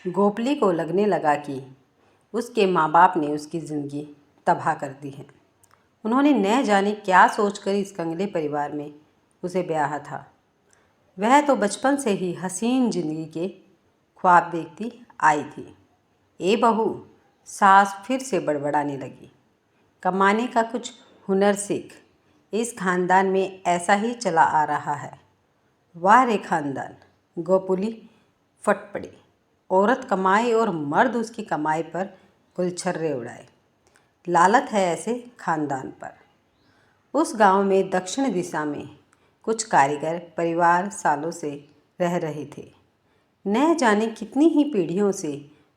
गोपली को लगने लगा कि उसके माँ बाप ने उसकी ज़िंदगी तबाह कर दी है। उन्होंने न जाने क्या सोचकर इस कंगले परिवार में उसे ब्याहा था। वह तो बचपन से ही हसीन जिंदगी के ख्वाब देखती आई थी। ए बहू, सास फिर से बड़बड़ाने लगी। कमाने का कुछ हुनर सीख, इस खानदान में ऐसा ही चला आ रहा है। वाह रे खानदान! गोपुली फट पड़ी। औरत कमाए और मर्द उसकी कमाई पर गुलछर्रे उड़ाए। लालत है ऐसे खानदान पर। उस गांव में दक्षिण दिशा में कुछ कारीगर परिवार सालों से रह रहे थे। न जाने कितनी ही पीढ़ियों से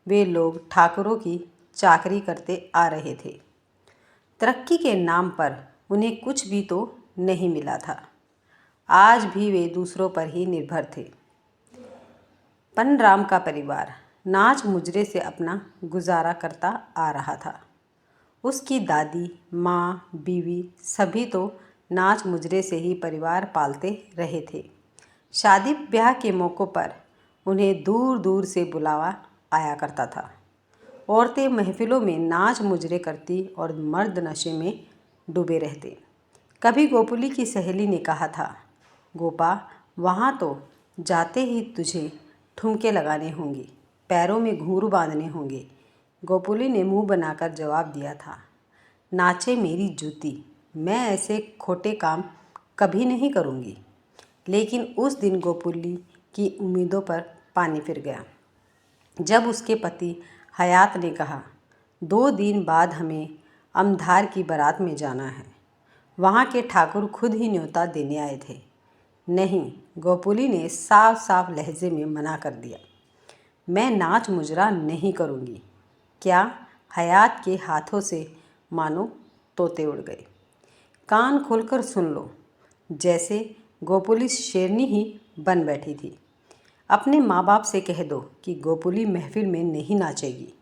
वे लोग ठाकुरों की चाकरी करते आ रहे थे। तरक्की के नाम पर उन्हें कुछ भी तो नहीं मिला था। आज भी वे दूसरों पर ही निर्भर थे। पनराम का परिवार नाच मुजरे से अपना गुजारा करता आ रहा था। उसकी दादी, माँ, बीवी सभी तो नाच मुजरे से ही परिवार पालते रहे थे। शादी ब्याह के मौक़ों पर उन्हें दूर दूर से बुलावा आया करता था। औरतें महफिलों में नाच मुजरे करती और मर्द नशे में डूबे रहते। कभी गोपुली की सहेली ने कहा था, गोपा, वहाँ तो जाते ही तुझे ठुमके लगाने होंगे, पैरों में घुंघरू बांधने होंगे। गोपुली ने मुंह बनाकर जवाब दिया था, नाचे मेरी जूती, मैं ऐसे खोटे काम कभी नहीं करूँगी। लेकिन उस दिन गोपुली की उम्मीदों पर पानी फिर गया जब उसके पति हयात ने कहा, 2 दिन बाद हमें अमधार की बारात में जाना है। वहाँ के ठाकुर खुद ही न्योता देने आए थे। नहीं, गोपुली ने साफ साफ लहजे में मना कर दिया, मैं नाच मुजरा नहीं करूँगी। क्या? हयात के हाथों से मानो तोते उड़ गए। कान खोलकर सुन लो। जैसे गोपुली शेरनी ही बन बैठी थी। अपने माँ बाप से कह दो कि गोपुली महफिल में नहीं नाचेगी।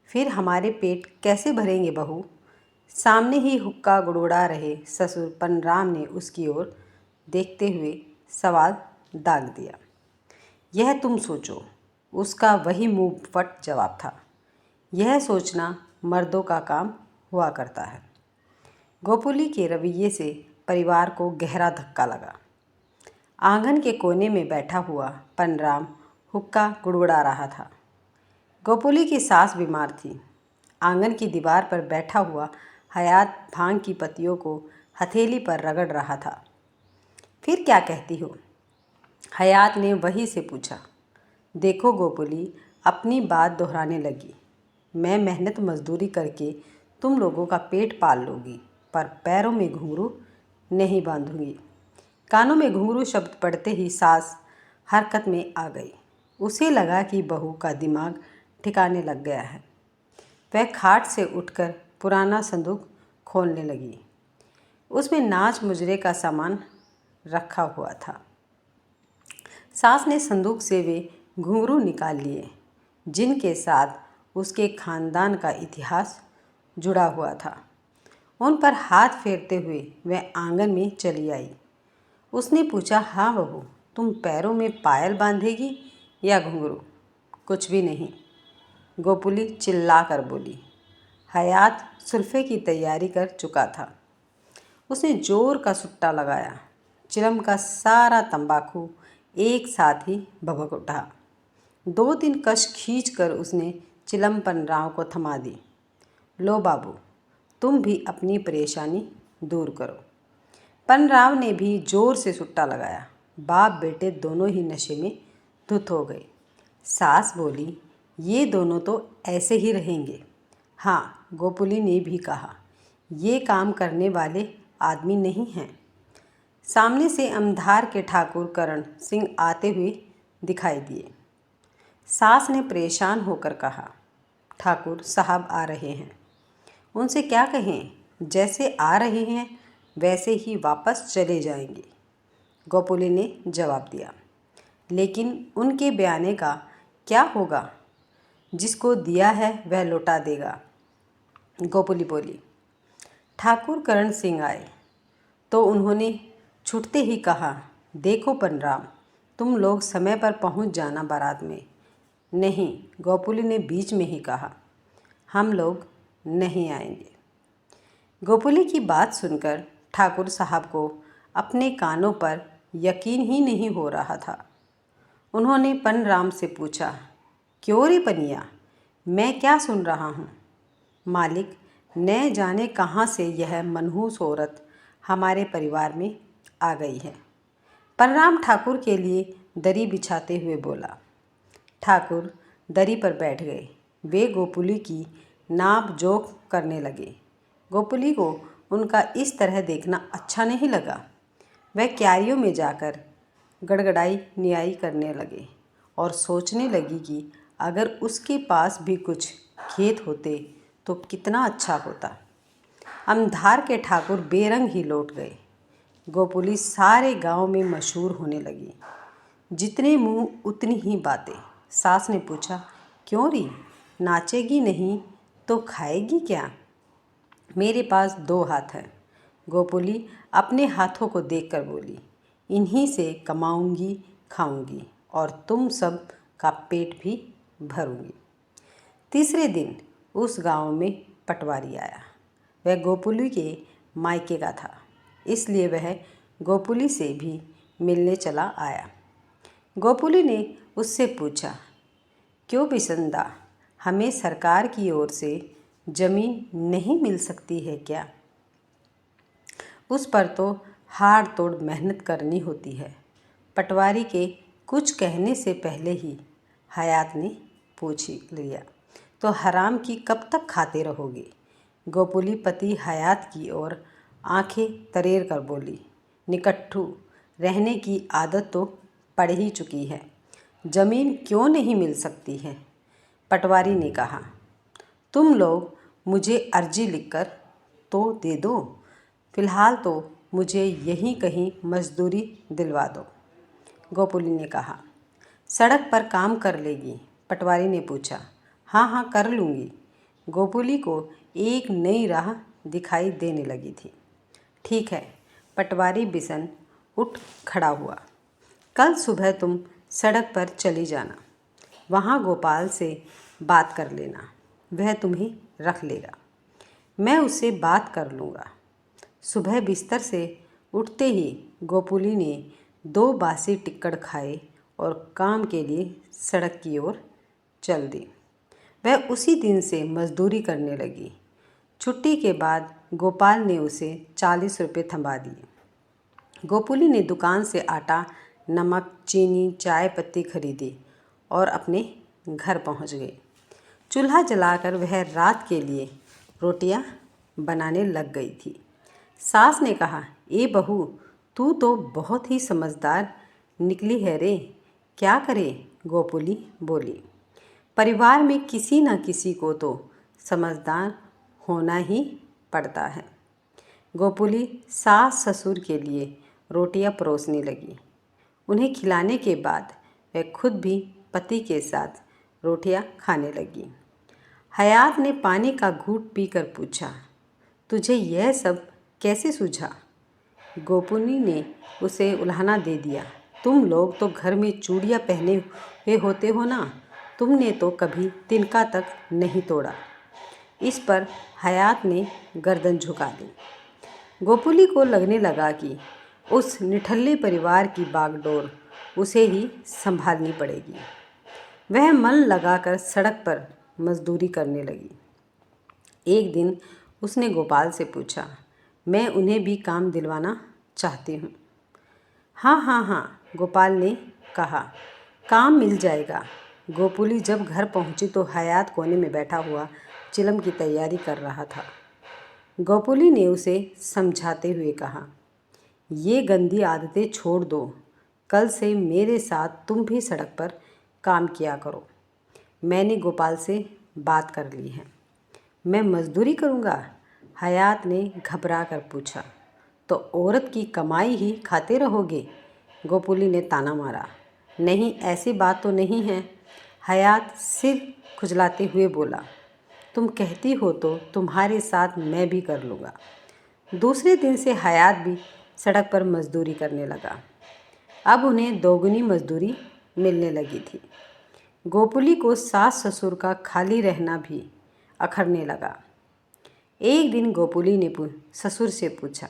फिर हमारे पेट कैसे भरेंगे बहू? सामने ही हुक्का गुड़गुड़ा रहे ससुर पनराम ने उसकी ओर देखते हुए सवाल दाग दिया। यह तुम सोचो, उसका वही मुंह फट जवाब था। यह सोचना मर्दों का काम हुआ करता है। गोपुली के रवैये से परिवार को गहरा धक्का लगा। आंगन के कोने में बैठा हुआ पनराम हुक्का गुड़गुड़ा रहा था। गोपुली की सास बीमार थी। आंगन की दीवार पर बैठा हुआ हयात भांग की पत्तियों को हथेली पर रगड़ रहा था। फिर क्या कहती हो? हयात ने वही से पूछा। देखो गोपुली अपनी बात दोहराने लगी। मैं मेहनत मजदूरी करके तुम लोगों का पेट पाल लूँगी, पर पैरों में घुंघरू नहीं बांधूंगी। कानों में घुंघरू शब्द पड़ते ही सास हरकत में आ गई। उसे लगा कि बहू का दिमाग ठिकाने लग गया है। वह खाट से उठकर पुराना संदूक खोलने लगी। उसमें नाच मुजरे का सामान रखा हुआ था। सास ने संदूक से वे घुंघरू निकाल लिए जिनके साथ उसके खानदान का इतिहास जुड़ा हुआ था। उन पर हाथ फेरते हुए वह आंगन में चली आई। उसने पूछा, हाँ बहू, तुम पैरों में पायल बांधेगी या घुंघरू? कुछ भी नहीं, गोपुली चिल्ला कर बोली। हयात सुल्फे की तैयारी कर चुका था। उसने जोर का सुट्टा लगाया। चिलम का सारा तंबाकू एक साथ ही भभक उठा। 2-3 कश खींचकर उसने चिलम पनराव को थमा दी। लो बाबू, तुम भी अपनी परेशानी दूर करो। पनराव ने भी जोर से सुट्टा लगाया। बाप बेटे दोनों ही नशे में धुत हो गए। सास बोली, ये दोनों तो ऐसे ही रहेंगे। हाँ, गोपुली ने भी कहा, ये काम करने वाले आदमी नहीं हैं। सामने से अमधार के ठाकुर करण सिंह आते हुए दिखाई दिए। सास ने परेशान होकर कहा, ठाकुर साहब आ रहे हैं। उनसे क्या कहें? जैसे आ रहे हैं वैसे ही वापस चले जाएंगे, गोपुली ने जवाब दिया। लेकिन उनके बयाने का क्या होगा? जिसको दिया है वह लौटा देगा, गोपुली बोली। ठाकुर करण सिंह आए तो उन्होंने छूटते ही कहा, देखो पनराम, तुम लोग समय पर पहुंच जाना बारात में। नहीं, गोपुली ने बीच में ही कहा, हम लोग नहीं आएंगे। गोपुली की बात सुनकर ठाकुर साहब को अपने कानों पर यकीन ही नहीं हो रहा था। उन्होंने पनराम से पूछा, क्यों रे पनिया, मैं क्या सुन रहा हूँ? मालिक, न जाने कहाँ से यह मनहूस औरत हमारे परिवार में आ गई है। पनराम ठाकुर के लिए दरी बिछाते हुए बोला। ठाकुर दरी पर बैठ गए। वे गोपुली की नाप जोख करने लगे। गोपुली को उनका इस तरह देखना अच्छा नहीं लगा। वह क्यारियों में जाकर गड़गड़ाई नियाई करने लगे और सोचने लगी कि अगर उसके पास भी कुछ खेत होते तो कितना अच्छा होता। अमधार के ठाकुर बेरंग ही लौट गए। गोपुली सारे गांव में मशहूर होने लगी। जितने मुंह उतनी ही बातें। सास ने पूछा, क्यों री, नाचेगी नहीं तो खाएगी क्या? मेरे पास 2 हाथ हैं। गोपुली अपने हाथों को देखकर बोली, इन्हीं से कमाऊंगी, खाऊंगी और तुम सब का पेट भी भरूंगी। तीसरे दिन उस गांव में पटवारी आया। वह गोपुली के मायके का था, इसलिए वह गोपुली से भी मिलने चला आया। गोपुली ने उससे पूछा, क्यों बिसंदा, हमें सरकार की ओर से जमीन नहीं मिल सकती है क्या? उस पर तो हाड़ तोड़ मेहनत करनी होती है। पटवारी के कुछ कहने से पहले ही हयात ने पूछ लिया, तो हराम की कब तक खाते रहोगे? गोपुली पति हयात की ओर आंखें तरेर कर बोली, निकट्ठू, रहने की आदत तो पड़ ही चुकी है। जमीन क्यों नहीं मिल सकती है? पटवारी ने कहा, तुम लोग मुझे अर्जी लिखकर तो दे दो, फिलहाल तो मुझे यहीं कहीं मजदूरी दिलवा दो। गोपुली ने कहा, सड़क पर काम कर लेगी? पटवारी ने पूछा। हाँ हाँ, कर लूँगी। गोपुली को एक नई राह दिखाई देने लगी थी। ठीक है। पटवारी बिसन उठ खड़ा हुआ। कल सुबह तुम सड़क पर चली जाना, वहाँ गोपाल से बात कर लेना, वह तुम्हें रख लेगा। मैं उससे बात कर लूँगा। सुबह बिस्तर से उठते ही गोपुली ने 2 बासी टिक्कड़ खाए और काम के लिए सड़क की ओर चल दी। वह उसी दिन से मजदूरी करने लगी। छुट्टी के बाद गोपाल ने उसे 40 रुपये थमा दिए। गोपुली ने दुकान से आटा, नमक, चीनी, चाय पत्ती खरीदी और अपने घर पहुंच गई। चूल्हा जलाकर वह रात के लिए रोटियां बनाने लग गई थी। सास ने कहा, ए बहू, तू तो बहुत ही समझदार निकली है रे। क्या करे? गोपुली बोली। परिवार में किसी न किसी को तो समझदार होना ही पड़ता है। गोपुली सास ससुर के लिए रोटियां परोसने लगी। उन्हें खिलाने के बाद वह खुद भी पति के साथ रोटियां खाने लगी। हयात ने पानी का घूंट पीकर पूछा, तुझे यह सब कैसे सूझा? गोपुली ने उसे उल्हाना दे दिया। तुम लोग तो घर में चूड़ियाँ पहने हुए होते हो ना, तुमने तो कभी तिनका तक नहीं तोड़ा। इस पर हयात ने गर्दन झुका दी। गोपुली को लगने लगा कि उस निठल्ले परिवार की बागडोर उसे ही संभालनी पड़ेगी। वह मन लगाकर सड़क पर मजदूरी करने लगी। एक दिन उसने गोपाल से पूछा, मैं उन्हें भी काम दिलवाना चाहती हूँ। हाँ हाँ हाँ, गोपाल ने कहा, काम मिल जाएगा। गोपुली जब घर पहुँची तो हयात कोने में बैठा हुआ चिलम की तैयारी कर रहा था। गोपुली ने उसे समझाते हुए कहा, ये गंदी आदतें छोड़ दो। कल से मेरे साथ तुम भी सड़क पर काम किया करो। मैंने गोपाल से बात कर ली है। मैं मजदूरी करूँगा? हयात ने घबरा कर पूछा। तो औरत की कमाई ही खाते रहोगे? गोपुली ने ताना मारा। नहीं, ऐसी बात तो नहीं है। हयात सिर खुजलाते हुए बोला, तुम कहती हो तो तुम्हारे साथ मैं भी कर लूँगा। दूसरे दिन से हयात भी सड़क पर मजदूरी करने लगा। अब उन्हें दोगुनी मजदूरी मिलने लगी थी। गोपुली को सास ससुर का खाली रहना भी अखरने लगा। एक दिन गोपुली ने ससुर से पूछा,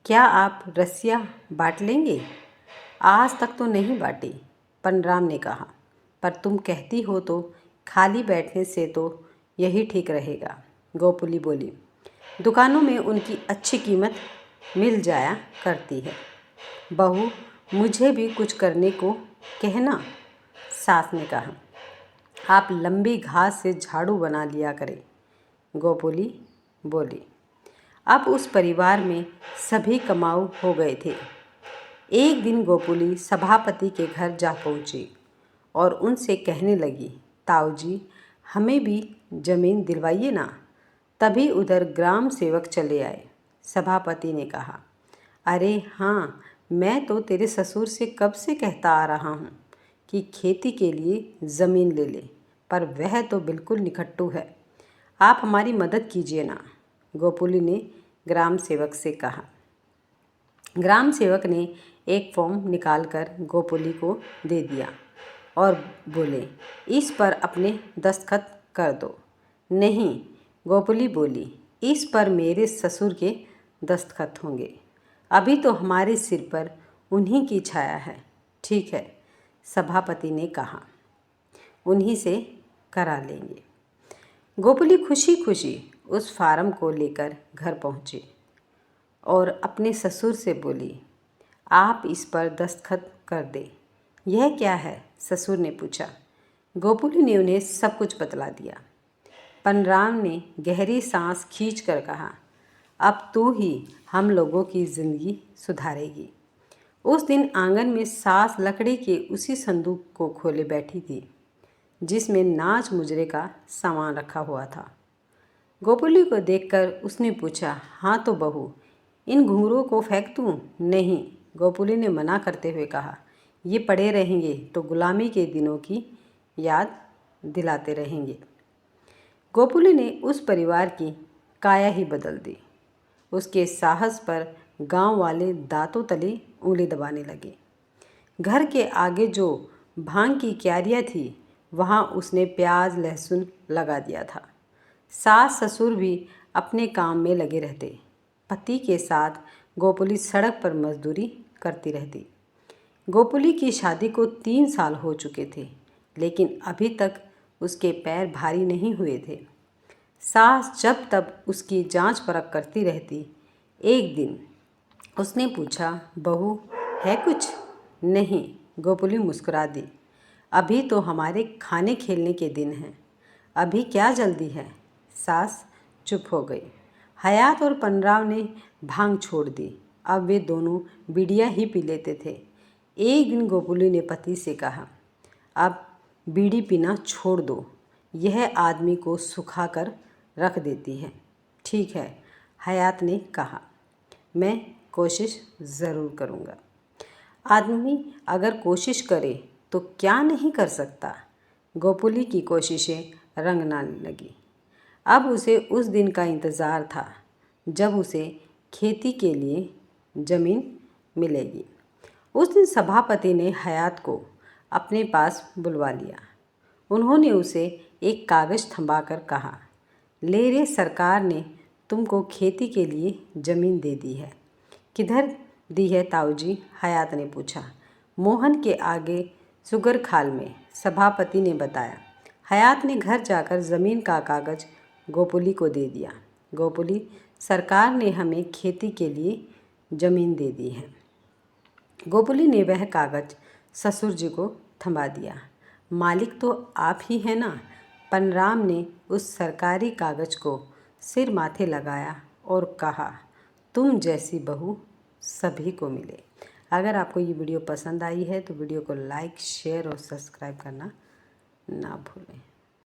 क्या आप रस्सियाँ बांट लेंगे? आज तक तो नहीं बांटी, पनराम ने कहा, पर तुम कहती हो तो खाली बैठने से तो यही ठीक रहेगा। गोपुली बोली, दुकानों में उनकी अच्छी कीमत मिल जाया करती है। बहू, मुझे भी कुछ करने को कहना। सास ने कहा, आप लंबी घास से झाड़ू बना लिया करें। गोपुली बोली। अब उस परिवार में सभी कमाऊ हो गए थे। एक दिन गोपुली सभापति के घर जा पहुँची और उनसे कहने लगी, ताऊजी, हमें भी जमीन दिलवाइए ना। तभी उधर ग्राम सेवक चले आए। सभापति ने कहा, अरे हाँ, मैं तो तेरे ससुर से कब से कहता आ रहा हूँ कि खेती के लिए ज़मीन ले ले, पर वह तो बिल्कुल निकट्टू है। आप हमारी मदद कीजिए ना। गोपुली ने ग्राम सेवक से कहा। ग्राम सेवक ने एक फॉर्म निकालकर गोपुली को दे दिया और बोले, इस पर अपने दस्तखत कर दो। नहीं, गोपुली बोली, इस पर मेरे ससुर के दस्तखत होंगे। अभी तो हमारे सिर पर उन्हीं की छाया है। ठीक है, सभापति ने कहा, उन्हीं से करा लेंगे। गोपुली खुशी खुशी उस फार्म को लेकर घर पहुंची और अपने ससुर से बोली, आप इस पर दस्तखत कर दें। यह क्या है? ससुर ने पूछा। गोपुली ने उन्हें सब कुछ बतला दिया। पनराम ने गहरी सांस खींचकर कहा, अब तू ही हम लोगों की ज़िंदगी सुधारेगी। उस दिन आंगन में सास लकड़ी के उसी संदूक को खोले बैठी थी जिसमें नाच मुजरे का सामान रखा हुआ था। गोपुली को देखकर उसने पूछा, हाँ तो बहू, इन घुंघरूओं को फेंक दूँ? नहीं, गोपुली ने मना करते हुए कहा, ये पड़े रहेंगे तो गुलामी के दिनों की याद दिलाते रहेंगे। गोपुली ने उस परिवार की काया ही बदल दी। उसके साहस पर गांव वाले दांतों तले उंगली दबाने लगे। घर के आगे जो भांग की क्यारियाँ थी, वहाँ उसने प्याज लहसुन लगा दिया था। सास ससुर भी अपने काम में लगे रहते। पति के साथ गोपुली सड़क पर मजदूरी करती रहती। गोपुली की शादी को 3 साल हो चुके थे, लेकिन अभी तक उसके पैर भारी नहीं हुए थे। सास जब तब उसकी जांच परख करती रहती। एक दिन उसने पूछा, बहू, है कुछ? नहीं, गोपुली मुस्कुरा दी। अभी तो हमारे खाने खेलने के दिन हैं, अभी क्या जल्दी है? सास चुप हो गई। हयात और पनराव ने भांग छोड़ दी। अब वे दोनों बीड़ियाँ ही पी लेते थे। एक दिन गोपुली ने पति से कहा, अब बीड़ी पीना छोड़ दो, यह आदमी को सुखा कर रख देती है। ठीक है, हयात ने कहा, मैं कोशिश ज़रूर करूँगा। आदमी अगर कोशिश करे तो क्या नहीं कर सकता। गोपुली की कोशिशें रंग ना लगी। अब उसे उस दिन का इंतज़ार था जब उसे खेती के लिए ज़मीन मिलेगी। उस दिन सभापति ने हयात को अपने पास बुलवा लिया। उन्होंने उसे एक कागज़ थमाकर कहा, ले रे, सरकार ने तुमको खेती के लिए ज़मीन दे दी है। किधर दी है ताऊजी? हयात ने पूछा। मोहन के आगे सुगर खाल में, सभापति ने बताया। हयात ने घर जाकर ज़मीन का कागज़ गोपुली को दे दिया। गोपुली, सरकार ने हमें खेती के लिए ज़मीन दे दी है। गोपुली ने वह कागज़ ससुर जी को थमा दिया। मालिक तो आप ही हैं ना? पनराम ने उस सरकारी कागज़ को सिर माथे लगाया और कहा, तुम जैसी बहू सभी को मिले। अगर आपको ये वीडियो पसंद आई है तो वीडियो को लाइक, शेयर और सब्सक्राइब करना ना भूलें।